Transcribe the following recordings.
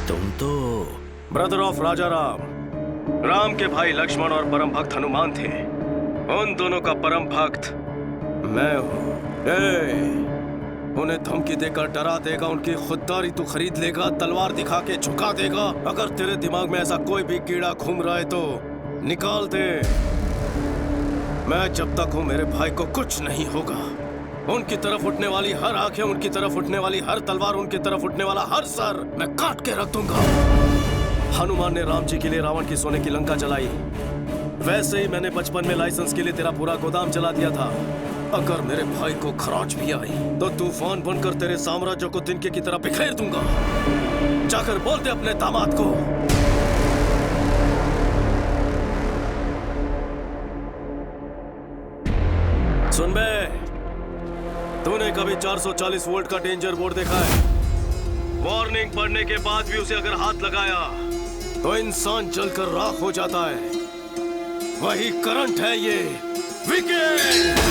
तुम तो brother of राजा राम, राम के भाई लक्ष्मण और परम भक्त हनुमान थे। उन दोनों का परम भक्त मैं हूँ। उन्हें धमकी देकर डरा देगा, उनकी खुददारी तू खरीद लेगा, तलवार दिखा के झुका देगा। अगर तेरे दिमाग में ऐसा कोई भी कीड़ा घूम रहा है तो निकाल दे। मैं जब तक हूँ मेरे भाई को कुछ नहीं होगा। उनकी तरफ उठने वाली हर आंखें, उनकी तरफ उठने वाली हर तलवार, उनकी तरफ उठने वाला हर सर मैं काट के रख दूंगा। हनुमान ने राम जी के लिए रावण की सोने की लंका जलाई, वैसे ही मैंने बचपन में लाइसेंस के लिए तेरा पूरा गोदाम जला दिया था। अगर मेरे भाई को खराज भी आई तो तूफान बनकर तेरे साम्राज्य को तिनके की तरह बिखेर दूंगा। जाकर बोल दे अपने दामाद को। सुन बे, तूने कभी 440 वोल्ट का डेंजर बोर्ड देखा है? वार्निंग पढ़ने के बाद भी उसे अगर हाथ लगाया तो इंसान जलकर राख हो जाता है। वही करंट है ये। विकेट!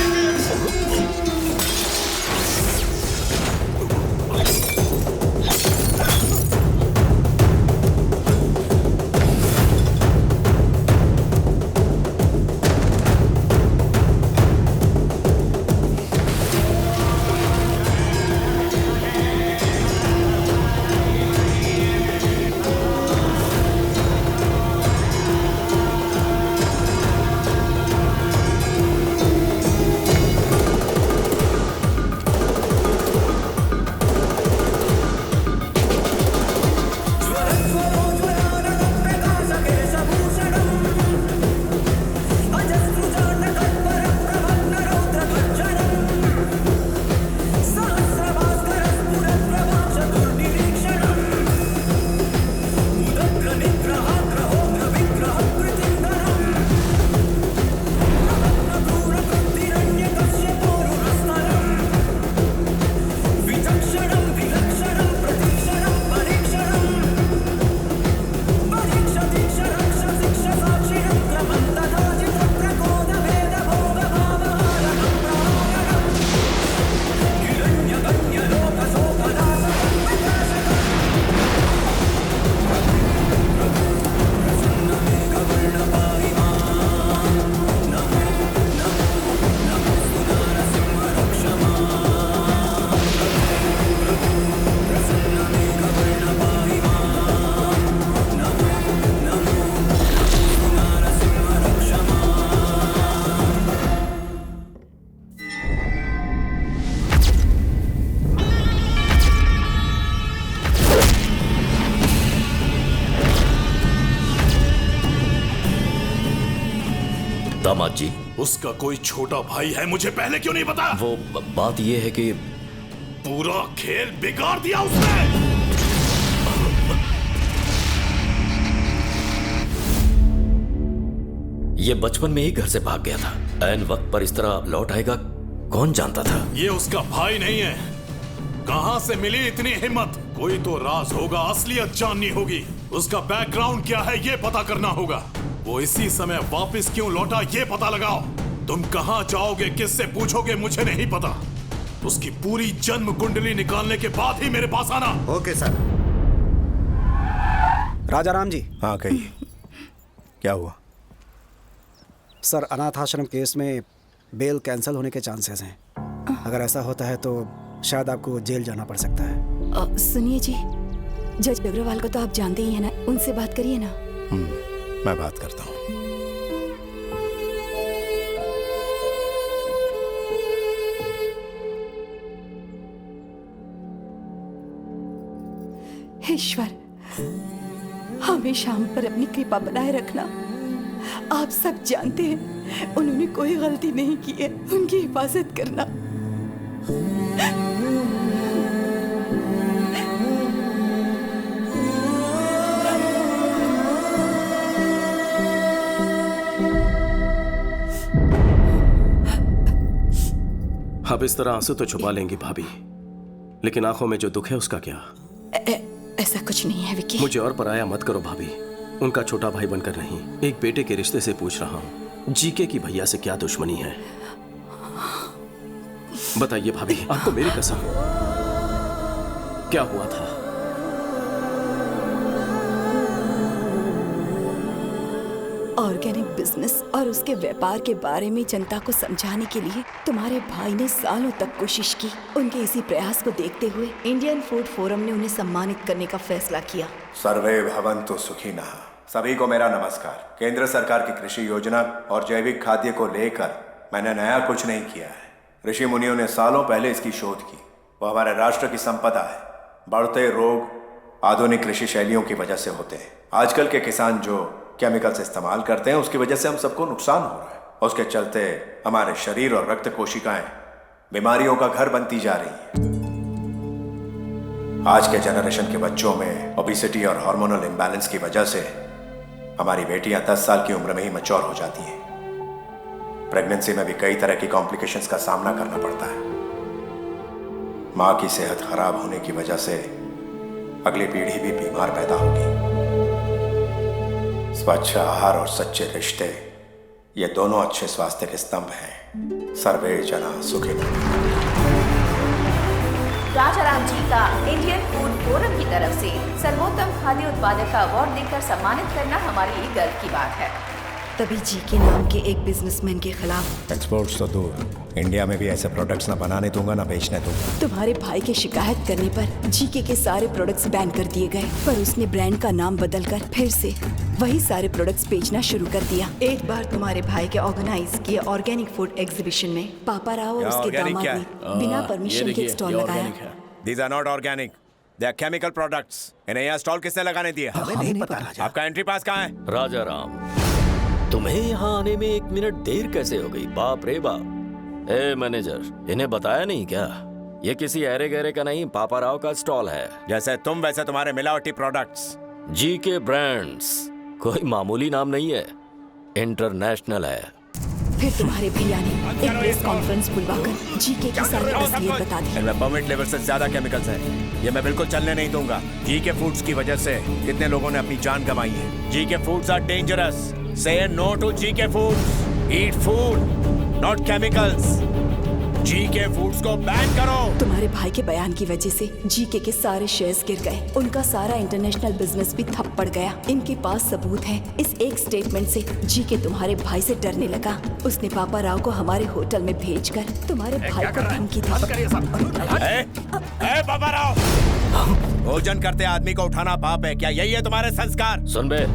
दामाद जी, उसका कोई छोटा भाई है, मुझे पहले क्यों नहीं पता? वो बात ये है कि पूरा खेल बिगाड़ दिया उसने। ये बचपन में ही घर से भाग गया था। ऐन वक्त पर इस तरह लौट आएगा कौन जानता था? ये उसका भाई नहीं है। कहां से मिली इतनी हिम्मत? कोई तो राज होगा, असलियत जाननी होगी। उसका बैकग्राउंड क्या है ये पता करना होगा। वो इसी समय वापस क्यों लौटा ये पता लगाओ। तुम कहां जाओगे, किससे पूछोगे, मुझे नहीं पता। उसकी पूरी जन्म कुंडली निकालने के बाद ही मेरे पास आना। Okay sir. राजा राम जी। हाँ कहिए, क्या हुआ? सर, अनाथ आश्रम केस में बेल कैंसिल होने के चांसेस हैं। अगर ऐसा होता है तो शायद आपको जेल जाना पड़ सकता है। सुनिए जी, जज अग्रवाल को तो आप जानते ही हैं ना, उनसे बात करिए ना। मैं बात करता हूँ। ईश्वर, हमेशा हम पर अपनी कृपा बनाए रखना। आप सब जानते हैं उन्होंने कोई गलती नहीं की है, उनकी हिफाजत करना। अब इस तरह आंसू तो छुपा लेंगी भाभी, लेकिन आंखों में जो दुख है उसका क्या? ऐसा कुछ नहीं है विकी। मुझे और पराया मत करो भाभी। उनका छोटा भाई बनकर नहीं, एक बेटे के रिश्ते से पूछ रहा हूँ। जीके की भैया से क्या दुश्मनी है बताइए भाभी, आपको मेरी कसम। क्या हुआ था? ऑर्गेनिक बिजनेस और उसके व्यापार के बारे में जनता को समझाने के लिए तुम्हारे भाई ने सालों तक कोशिश की। उनके इसी प्रयास को देखते हुए इंडियन फूड फोरम ने उन्हें सम्मानित करने का फैसला किया। सर्वे भवन्तु सुखिनः। सभी को मेरा नमस्कार। केंद्र सरकार की कृषि योजना और जैविक खाद्य को लेकर मैंने नया कुछ नहीं किया है। ऋषि मुनियों ने सालों पहले इसकी शोध की। वो हमारे राष्ट्र की संपदा है। बढ़ते रोग आधुनिक कृषि शैलियों की वजह से होते हैं। आजकल के किसान जो केमिकल्स इस्तेमाल करते हैं उसकी वजह से हम सबको नुकसान हो रहा है। उसके चलते हमारे शरीर और रक्त कोशिकाएं बीमारियों का घर बनती जा रही हैं। आज के जनरेशन के बच्चों में ओबेसिटी और हार्मोनल इम्बैलेंस की वजह से हमारी बेटियां 10 साल की उम्र में ही मैच्योर हो जाती हैं। प्रेगनेंसी में भी कई तरह की कॉम्प्लिकेशंस का सामना करना पड़ता है। मां की सेहत खराब होने की वजह से अगली पीढ़ी भी बीमार पैदा होगी। स्वच्छ आहार और सच्चे रिश्ते ये दोनों अच्छे स्वास्थ्य के स्तंभ हैं। सर्वे जना सुखिनः। राजाराम जी का इंडियन फूड फोरम की तरफ से सर्वोत्तम खाद्य उत्पादक का अवार्ड देकर सम्मानित करना हमारे लिए गर्व की बात है। तभी जी के नाम के एक बिजनेसमैन के खिलाफ एक्सपोर्ट्स तो दूर, इंडिया में भी ऐसे प्रोडक्ट्स ना बनाने दूंगा ना बेचने दूंगा। तुम्हारे भाई के शिकायत करने पर जीके के सारे प्रोडक्ट्स बैन कर दिए गए, पर उसने ब्रांड का नाम बदलकर फिर से वही सारे प्रोडक्ट्स बेचना शुरू कर दिया। एक बार तुम्हारे भाई के ऑर्गेनाइज किए ऑर्गेनिक फूड एग्जीबिशन में पापा राव और उसके दामाद ने बिना परमिशन के स्टॉल लगाया। These are not organic. They are chemical products. इन्हें यहाँ स्टॉल किसने लगाने दिया? हमें नहीं पता राजा। आपका एंट्री पास कहाँ है? राजा राम, तुम्हें यहाँ आने में 1 मिनट देर कैसे हो गई? बाप रे बाप। ए मैनेजर, इन्हें बताया नहीं क्या? ये किसी ऐरे गहरे का नहीं, पापा राव का स्टॉल है। जैसे तुम वैसे तुम्हारे मिलावटी प्रोडक्ट्स। जी के ब्रांड्स कोई मामूली नाम नहीं है, इंटरनेशनल है। फिर तुम्हारे भैया ने एक प्रेस कॉन्फ्रेंस बुलवाकर जीके की सारी असलियत बता दी। इनमें परमिट लेवल से ज्यादा केमिकल्स हैं। ये मैं बिल्कुल चलने नहीं दूंगा। जीके फूड्स की वजह से कितने लोगों ने अपनी जान गंवाई है। GK foods are dangerous. Say no to GK foods. Eat food not chemicals. GK foods को बैन करो। तुम्हारे भाई के बयान की वजह से जीके के सारे शेयर्स गिर गए। उनका सारा इंटरनेशनल बिजनेस भी ठप पड़ गया। इनके पास सबूत है। इस एक स्टेटमेंट से जीके तुम्हारे भाई से डरने लगा। उसने पापा राव को हमारे होटल में भेजकर तुम्हारे भाई को धमकी दी। पापा राव, भोजन करते आदमी को उठाना पाप है क्या? यही है तुम्हारे संस्कार? सुन बे,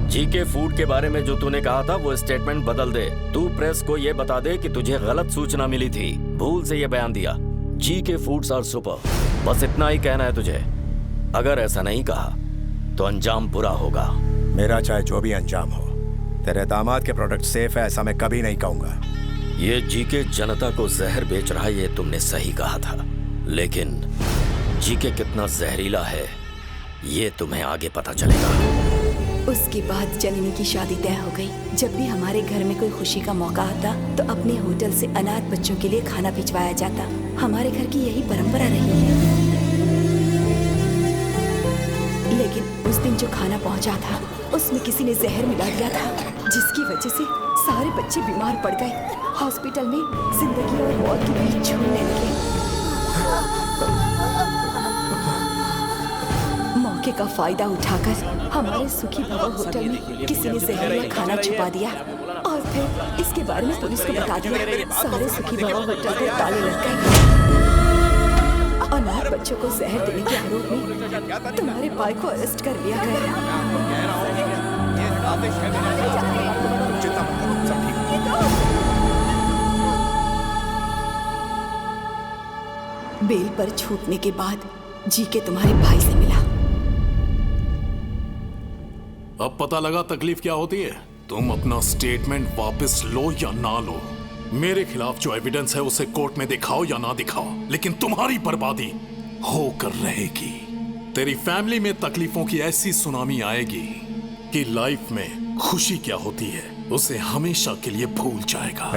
जीके फूड के बारे में जो तूने कहा था वो स्टेटमेंट बदल दे। तू प्रेस को ये बता दे कि तुझे गलत सूचना मिली थी, भूल से ये बयान दिया। जीके फूड्स आर सुपर, बस इतना ही कहना है तुझे। अगर ऐसा नहीं कहा तो अंजाम बुरा होगा। मेरा चाहे जो भी अंजाम हो, तेरे दामाद के प्रोडक्ट सेफ है ऐसा मैं कभी नहीं कहूंगा। ये जीके जनता को जहर बेच रहा है, ये तुमने सही कहा था, लेकिन जीके कितना जहरीला है ये तुम्हें आगे पता चलेगा। उसके बाद जननी की शादी तय हो गई। जब भी हमारे घर में कोई खुशी का मौका आता तो अपने होटल से अनाथ बच्चों के लिए खाना भिजवाया जाता। हमारे घर की यही परंपरा रही है। लेकिन उस दिन जो खाना पहुंचा था उसमें किसी ने जहर मिला दिया था, जिसकी वजह से सारे बच्चे बीमार पड़ गए। हॉस्पिटल में जिंदगी और मौत के बीच झूलने लगे। मौके का फायदा उठाकर हमारे सुखी भवन होटल में किसी ने जहरीला खाना छुपा दिया और फिर इसके बारे में पुलिस को बता दिया। सारे सुखी भवन होटल को ताले लग गए। अनाथ बच्चों को जहर देने के आरोप में तुम्हारे भाई को अरेस्ट कर लिया गया। बेल पर छूटने के बाद जीके तुम्हारे भाई से मिला। अब पता लगा तकलीफ क्या होती है। तुम अपना स्टेटमेंट वापस लो या ना लो, मेरे खिलाफ जो एविडेंस है उसे कोर्ट में दिखाओ या ना दिखाओ, लेकिन तुम्हारी बर्बादी होकर रहेगी। तेरी फैमिली में तकलीफों की ऐसी सुनामी आएगी कि लाइफ में खुशी क्या होती है उसे हमेशा के लिए भूल जाएगा।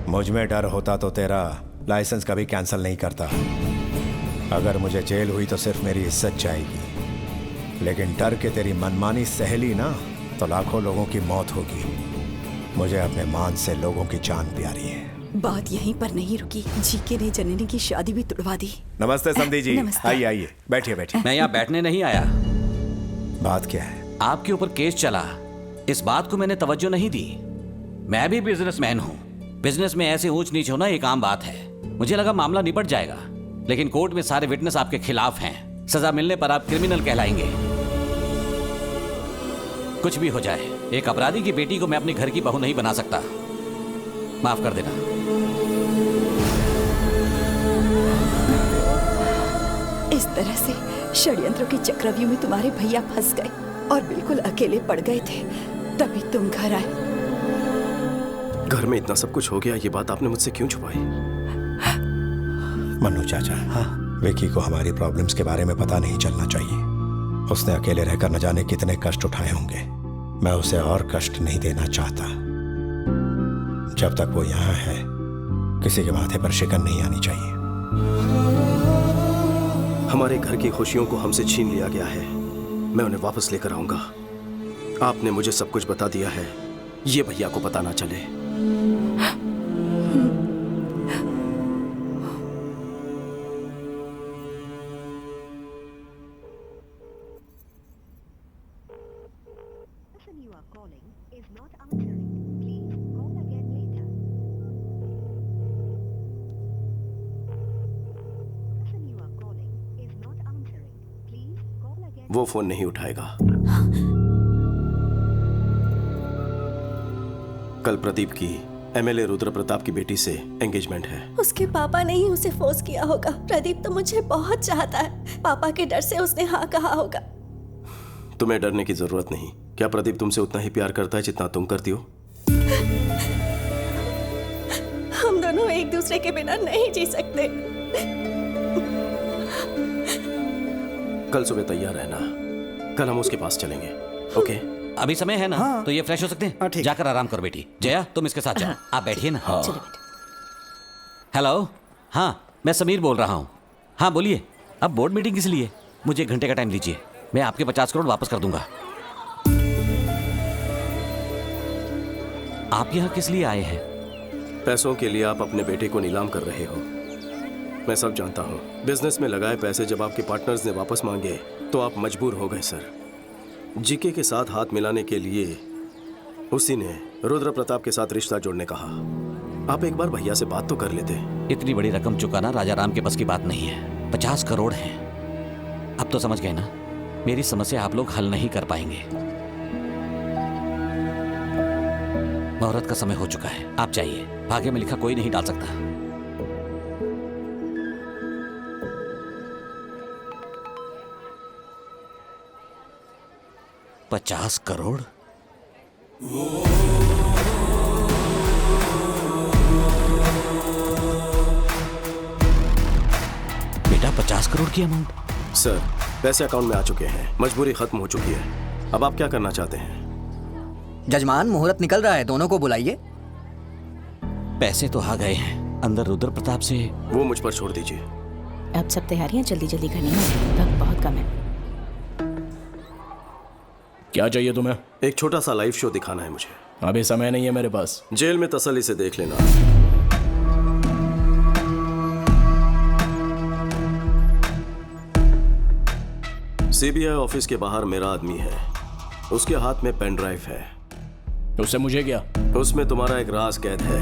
मुझ में डर होता तो तेरा लाइसेंस कभी कैंसिल नहीं करता। अगर मुझे जेल हुई तो सिर्फ मेरी इज्जत जाएगी, लेकिन डर के तेरी मनमानी सहेली ना तो लाखों लोगों की मौत होगी। मुझे अपने मान से लोगों की जान प्यारी है। बात यहीं पर नहीं रुकी, जीके ने जननी की शादी भी तुड़वा दी। नमस्ते समधी जी। नमस्ते। आइए आइए, बैठिए बैठिए। मैं यहाँ बैठने नहीं आया। बात क्या है? आपके ऊपर केस चला, इस बात को मैंने तवज्जो नहीं दी। मैं भी बिजनेसमैन हूं। बिजनेस में ऐसे ऊंच नीच होना एक आम बात है। मुझे लगा मामला निपट जाएगा, लेकिन कोर्ट में सारे विटनेस आपके खिलाफ हैं। सजा मिलने पर आप क्रिमिनल कहलाएंगे। कुछ भी हो जाए, एक अपराधी की बेटी को मैं अपने घर की बहू नहीं बना सकता। माफ कर देना। इस तरह से षड्यंत्रों के चक्रव्यूह में तुम्हारे भैया फंस गए और बिल्कुल अकेले पड़ गए थे, तभी तुम घर आए। घर में इतना सब कुछ हो गया, ये बात आपने मुझसे क्यों छुपाई? मन्नू चाचा, हाँ, विकी को हमारी प्रॉब्लम्स के बारे में पता नहीं चलना चाहिए। उसने अकेले रहकर न जाने कितने कष्ट उठाए होंगे। मैं उसे और कष्ट नहीं देना चाहता। जब तक वो यहाँ है, किसी के माथे पर शिकन नहीं आनी चाहिए। हमारे घर की खुशियों को हमसे छीन लिया गया है। मैं उन्हें वापस लेकर आऊंगा। आपने मुझे सब कुछ बता दिया है, ये भैया को पता ना चले। वो फोन नहीं उठाएगा। कल प्रदीप की एमएलए रुद्र प्रताप की बेटी से एंगेजमेंट है। उसके पापा ने ही उसे फोर्स किया होगा। प्रदीप तो मुझे बहुत चाहता है। पापा के डर से उसने हाँ कहा होगा। तुम्हें डरने की जरूरत नहीं। क्या प्रदीप तुमसे उतना ही प्यार करता है जितना तुम करती हो? हम दोनों एक दूसरे के बिना नहीं जी सकते। कल सुबह तैयार रहना, कल हम उसके पास चलेंगे। ओके? अभी समय है ना? हाँ। तो ये फ्रेश हो सकते हैं? ठीक। जाकर आराम करो बेटी। जया, तुम इसके साथ जाओ। आप बैठिए ना। चलो बेटा। हेलो, हाँ, मैं समीर बोल रहा हूँ। हाँ बोलिए। अब बोर्ड मीटिंग किस लिए? मुझे 1 घंटे का टाइम दीजिए, मैं आपके 50 करोड़ वापस कर दूंगा। आप यहाँ किस लिए आए हैं? पैसों के लिए आप अपने बेटे को नीलाम कर रहे हो। मैं सब जानता हूँ। बिजनेस में लगाए पैसे जब आपके पार्टनर्स ने वापस मांगे तो आप मजबूर हो गए सर। जीके के साथ हाथ मिलाने के लिए उसी ने रुद्र प्रताप के साथ रिश्ता जोड़ने कहा। आप एक बार भैया से बात तो कर लेते। इतनी बड़ी रकम चुकाना राजा राम के बस की बात नहीं है। 50 करोड़ हैं। अब तो समझ गए ना, मेरी समस्या आप लोग हल नहीं कर पाएंगे। मुहूर्त का समय हो चुका है, आप जाइए। भाग्य में लिखा कोई नहीं डाल सकता। $50 करोड़? बेटा, 50 करोड़ की अमाउंट? सर, पैसे अकाउंट में आ चुके हैं। मजबूरी खत्म हो चुकी है। अब आप क्या करना चाहते हैं? जजमान, मुहूर्त निकल रहा है, दोनों को बुलाइए। पैसे तो आ गए हैं, अंदर रुद्र प्रताप से। वो मुझ पर छोड़ दीजिए। अब सब तैयारियां जल्दी जल्दी करनी है, वक्त बहुत कम है। क्या चाहिए तुम्हें? एक छोटा सा लाइव शो दिखाना है मुझे। अभी समय नहीं है मेरे पास। जेल में तसल्ली से देख लेना। सीबीआई ऑफिस के बाहर मेरा आदमी है, उसके हाथ में पेन ड्राइव है। उससे मुझे क्या? उसमें तुम्हारा एक राज कैद है।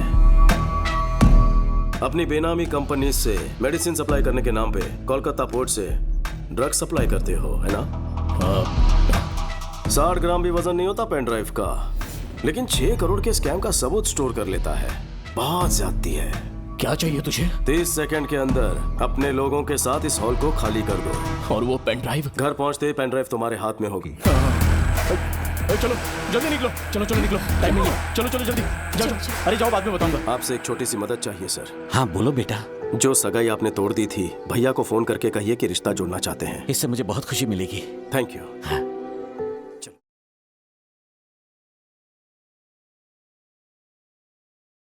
अपनी बेनामी कंपनी से मेडिसिन सप्लाई करने के नाम पे कोलकाता पोर्ट से ड्रग सप्लाई करते हो, है ना? हाँ। 60 ग्राम भी वजन नहीं होता पेन ड्राइव का, लेकिन 6 करोड़ के स्कैम का सबूत स्टोर कर लेता है। बहुत ज्यादती है। क्या चाहिए तुझे? 30 सेकंड के अंदर अपने लोगों के साथ इस हॉल को खाली कर दो। और वो पेन ड्राइव? घर पहुंचते ही पेन ड्राइव तुम्हारे हाथ में होगी। चलो जल्दी निकलो, चलो चलो निकलो, टाइम नहीं है। चलो चलो जल्दी जाओ। अरे जाओ, बाद में बताऊंगा। आपसे एक छोटी सी मदद चाहिए सर। हाँ बोलो बेटा। जो सगाई आपने तोड़ दी थी, भैया को फोन करके कहिए कि रिश्ता जोड़ना चाहते हैं। इससे मुझे बहुत खुशी मिलेगी। Thank you.